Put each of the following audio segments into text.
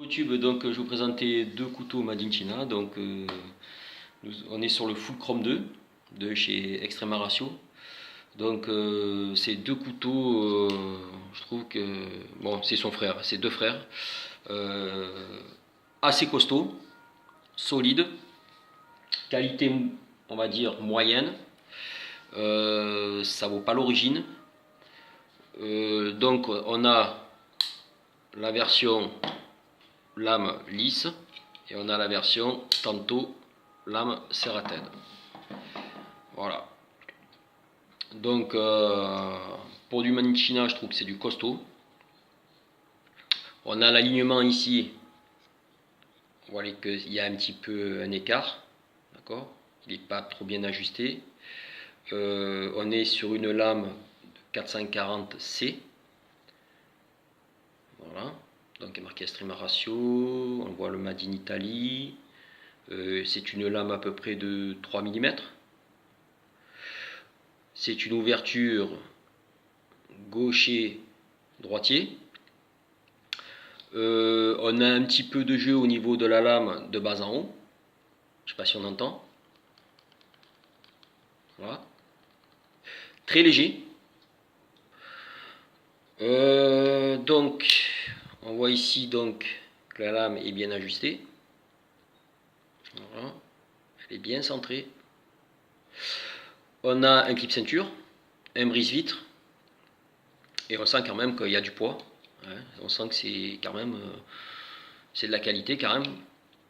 YouTube, donc je vais vous présenter deux couteaux Made in China. Donc on est sur le Full Chrome 2 de chez Extrema Ratio. Donc ces deux couteaux, je trouve que bon, c'est son frère, c'est deux frères, assez costauds, solides, qualité on va dire moyenne. Ça vaut pas l'origine. Donc on a la version lame lisse et on a la version Tanto lame serrated. Voilà. Donc pour du Made in China, je trouve que c'est du costaud. On a l'alignement ici. Vous voyez qu'il y a un petit peu un écart. D'accord. Il n'est pas trop bien ajusté. On est sur une lame 440C. Voilà. Donc il est marqué Extrema Ratio. On voit le Made in Italy. C'est une lame à peu près de 3 mm. C'est une ouverture gaucher-droitier. On a un petit peu de jeu au niveau de la lame de bas en haut. Je ne sais pas si on entend. Voilà. Très léger. Donc, on voit ici donc que la lame est bien ajustée. Voilà. Elle est bien centrée. On a un clip ceinture, un brise-vitre, et on sent quand même qu'il y a du poids. Ouais, on sent que c'est quand même c'est de la qualité quand même.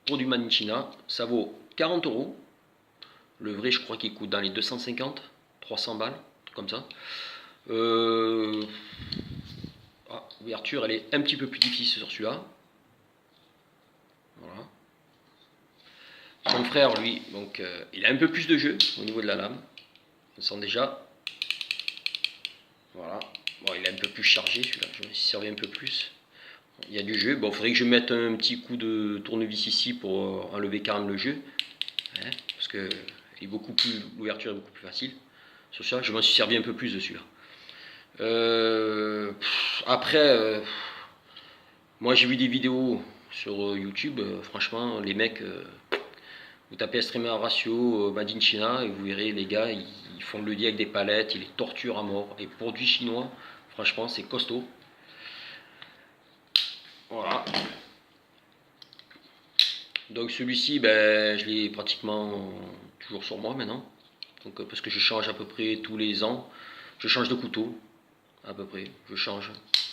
Pour du Made in China, ça vaut 40 €. Le vrai, je crois qu'il coûte dans les 250, 300 balles, comme ça. L'ouverture, elle est un petit peu plus difficile sur celui-là. Voilà. Son frère, lui, donc, il a un peu plus de jeu au niveau de la lame. On sent déjà. Voilà. Bon, il est un peu plus chargé celui-là, je vais m'y servir un peu plus. Il y a du jeu. Bon, il faudrait que je mette un petit coup de tournevis ici pour enlever quand même le jeu. Hein, parce que l'ouverture est beaucoup plus facile. Sur ça, je m'en suis servi un peu plus de celui-là. Après, moi j'ai vu des vidéos sur YouTube. Franchement, les mecs, vous tapez Extrema Ratio Made in China et vous verrez les gars, ils font le lit avec des palettes, ils les torturent à mort. Et pour du chinois, franchement, c'est costaud. Voilà. Donc celui-ci, ben, je l'ai pratiquement toujours sur moi maintenant. Donc, parce que je change à peu près tous les ans. Je change de couteau, à peu près. Je change.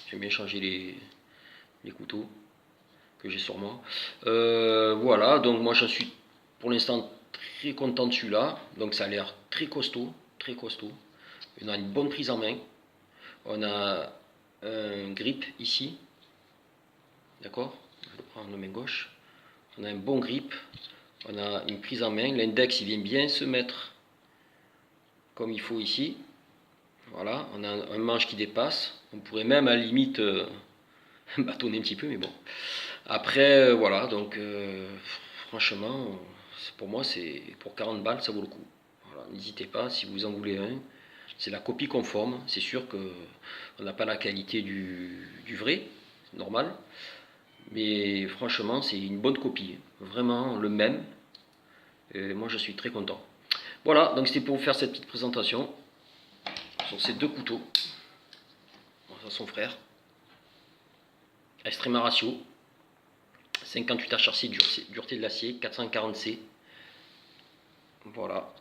J'aime bien changer les couteaux que j'ai sur moi. Voilà, donc moi je suis pour l'instant très content de celui-là. Donc ça a l'air très costaud, très costaud. On a une bonne prise en main. On a un grip ici. D'accord. Je vais prendre la main gauche. On a un bon grip. On a une prise en main. L'index il vient bien se mettre comme il faut ici. Voilà, on a un manche qui dépasse. On pourrait même à la limite bâtonner un petit peu, mais bon. Après, voilà, donc franchement, pour moi, c'est pour 40 balles, ça vaut le coup. Voilà, n'hésitez pas, si vous en voulez un. C'est la copie conforme. C'est sûr qu'on n'a pas la qualité du vrai, normal. Mais franchement, c'est une bonne copie. Vraiment le même. Et moi, je suis très content. Voilà, donc c'était pour vous faire cette petite présentation sur ces deux couteaux. Bon, ça, son frère. Extrema Ratio. 58 HRC dureté de l'acier, 440C. Voilà.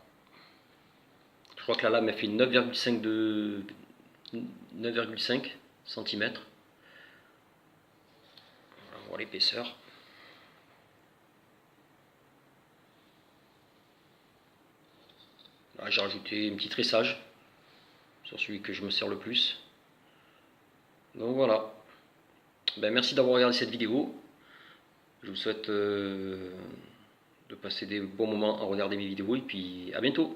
Je crois que la lame elle fait 9,5 cm. On voit l'épaisseur. Là, j'ai rajouté un petit tressage sur celui que je me sers le plus. Donc voilà. Ben, merci d'avoir regardé cette vidéo. Je vous souhaite de passer des bons moments à regarder mes vidéos et puis à bientôt.